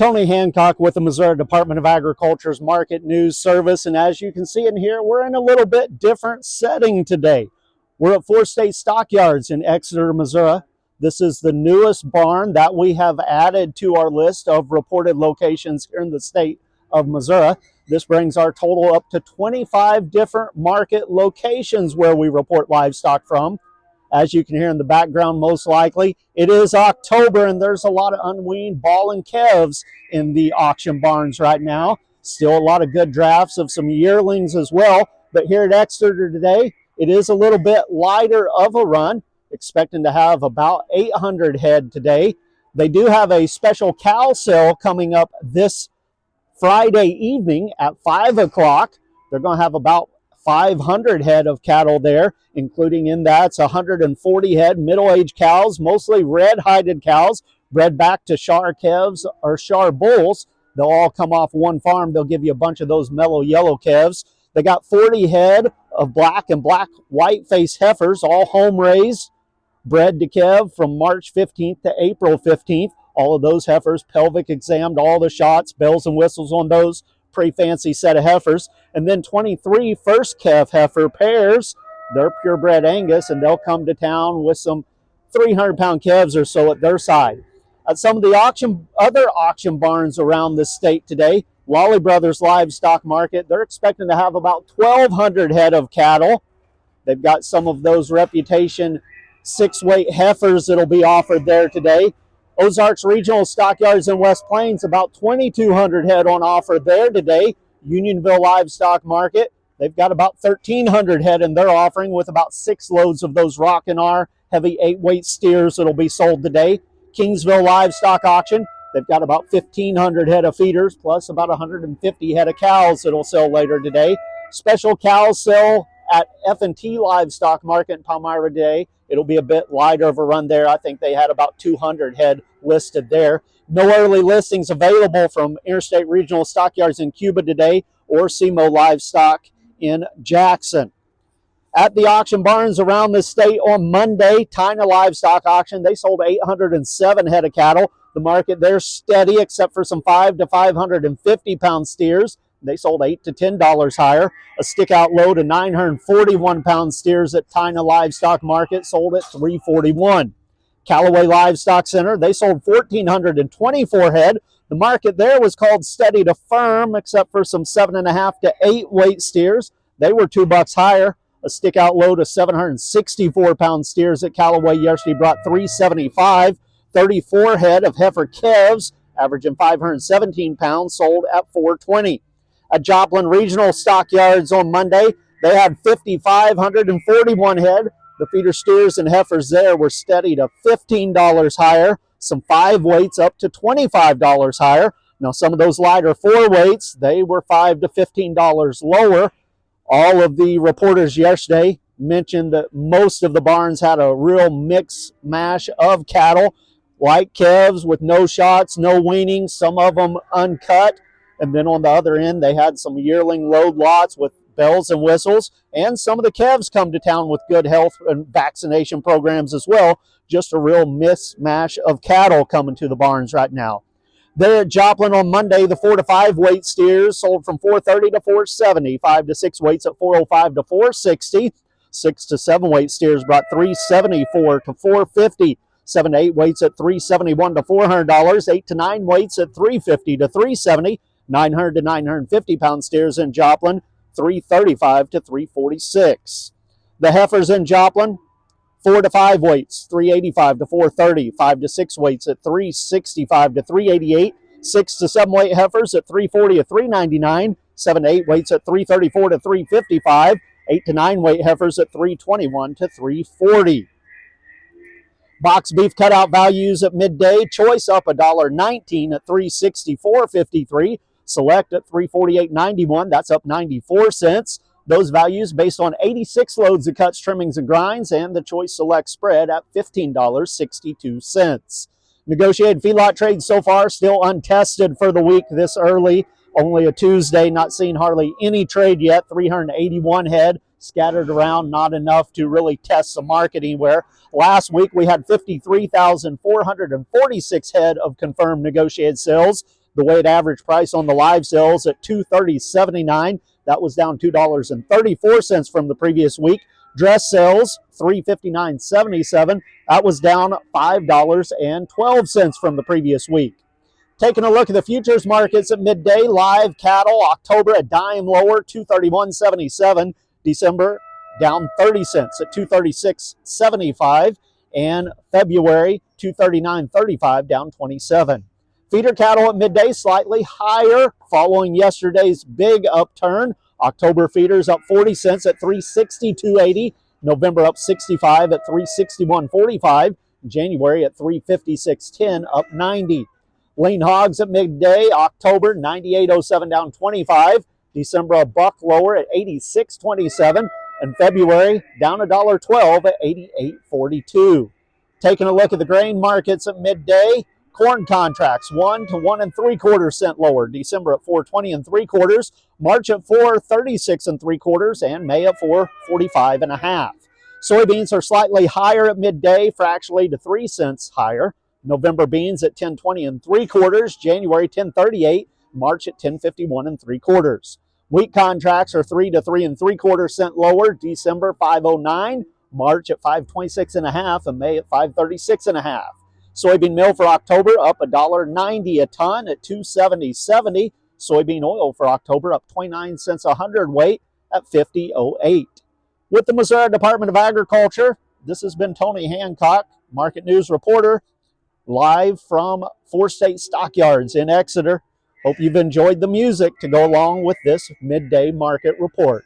Tony Hancock with the Missouri Department of Agriculture's Market News Service. And as you can see in here, we're in a little bit different setting today. We're at Four State Stockyards in Exeter, Missouri. This is the newest barn that we have added to our list of reported locations here in the state of Missouri. This brings our total up to 25 different market locations where we report livestock from. As you can hear in the background, most likely, it is October and there's a lot of unweaned ball and calves in the auction barns right now. Still a lot of good drafts of some yearlings as well. But here at Exeter today, it is a little bit lighter of a run, expecting to have about 800 head today. They do have a special cow sale coming up this Friday evening at 5 o'clock. They're going to have about 500 head of cattle there, including in that's 140 head middle-aged cows, mostly red-hided cows, bred back to Shar calves or Shar bulls. They'll all come off one farm. They'll give you a bunch of those mellow yellow calves. They got 40 head of black and black white-faced heifers, all home-raised, bred to calve from March 15th to April 15th. All of those heifers, pelvic examined, all the shots, bells and whistles on those. Pretty fancy set of heifers. And then 23 first calf heifer pairs. They're purebred Angus, and they'll come to town with some 300-pound calves or so at their side. At some of the other auction barns around the state today, Lawley Brothers Livestock Market, they're expecting to have about 1,200 head of cattle. They've got some of those reputation 6-weight heifers that'll be offered there today. Ozarks Regional Stockyards in West Plains, about 2,200 head on offer there today. Unionville Livestock Market, they've got about 1,300 head in their offering with about 6 loads of those Rockin' R heavy 8-weight steers that'll be sold today. Kingsville Livestock Auction, they've got about 1,500 head of feeders plus about 150 head of cows that'll sell later today. Special cow sale at F&T Livestock Market in Palmyra today. It'll be a bit lighter of a run there. I think they had about 200 head listed there. No early listings available from Interstate Regional Stockyards in Cuba today or SEMO Livestock in Jackson. At the auction barns around the state on Monday, Tina Livestock Auction, they sold 807 head of cattle. The market there steady except for some 5 to 550 pound steers. They sold $8 to $10 higher. A stick-out load of 941-pound steers at Tina Livestock Market sold at $341. Callaway Livestock Center, they sold 1,424 head. The market there was called steady to firm, except for some 7.5 to 8-weight steers. They were $2 higher. A stick-out load of 764-pound steers at Callaway yesterday brought $375. 34 head of heifer calves, averaging 517 pounds, sold at $420. At Joplin Regional Stockyards on Monday, they had 5,541 head. The feeder steers and heifers there were steady to $15 higher. Some 5 weights up to $25 higher. Now some of those lighter 4 weights, they were $5 to $15 lower. All of the reporters yesterday mentioned that most of the barns had a real mix mash of cattle. Light calves with no shots, no weaning, some of them uncut. And then on the other end, they had some yearling load lots with bells and whistles. And some of the calves come to town with good health and vaccination programs as well. Just a real mismatch of cattle coming to the barns right now. There at Joplin on Monday, the 4 to 5 weight steers sold from $430 to $470. 5 to 6 weights at $405 to $460. 6 to 7 weight steers brought $374 to $450. 7 to 8 weights at $371 to $400. 8 to 9 weights at $350 to $370. 900 to 950 pound steers in Joplin, $335 to $346. The heifers in Joplin, 4 to 5 weights, $385 to $430. 5 to 6 weights at $365 to $388. 6 to 7 weight heifers at $340 to $399. 7 to 8 weights at $334 to $355. 8 to 9 weight heifers at $321 to $340. Box beef cutout values at midday. Choice up $1.19 at $364.53. Select at $348.91. That's up 94 cents. Those values based on 86 loads of cuts, trimmings, and grinds, and the Choice Select spread at $15.62. Negotiated feedlot trades so far still untested for the week this early. Only a Tuesday, not seeing hardly any trade yet. 381 head scattered around, not enough to really test the market anywhere. Last week we had 53,446 head of confirmed negotiated sales. The weighted average price on the live sales at $230.79. That was down $2.34 from the previous week. Dress sales, $359.77. That was down $5.12 from the previous week. Taking a look at the futures markets at midday, live cattle, October a dime lower, $231.77. December down 30 cents at $236.75. And February, $239.35, down 27. Feeder cattle at midday slightly higher following yesterday's big upturn. October feeders up 40 cents at $362.80. November up 65 at $361.45. January at $356.10, up 90. Lean hogs at midday, October 98.07, down 25. December a buck lower at 86.27. And February down $1.12 at 88.42. Taking a look at the grain markets at midday, corn contracts 1 to 1 3/4 cent lower. December at 4.20 3/4, March at 4.36 3/4, and May at 4.45 1/2. Soybeans are slightly higher at midday, fractionally to 3 cents higher. November beans at 10.20 3/4, January 10.38, March at 10.51 3/4. Wheat contracts are 3 to 3 3/4 cent lower. December 5.09, March at 5.26 1/2, and May at 5.36 1/2. Soybean meal for October up $1.90 a ton at $270.70. Soybean oil for October up 29 cents a hundredweight at $50.08. With the Missouri Department of Agriculture, this has been Tony Hancock, Market News Reporter, live from Four State Stockyards in Exeter. Hope you've enjoyed the music to go along with this midday market report.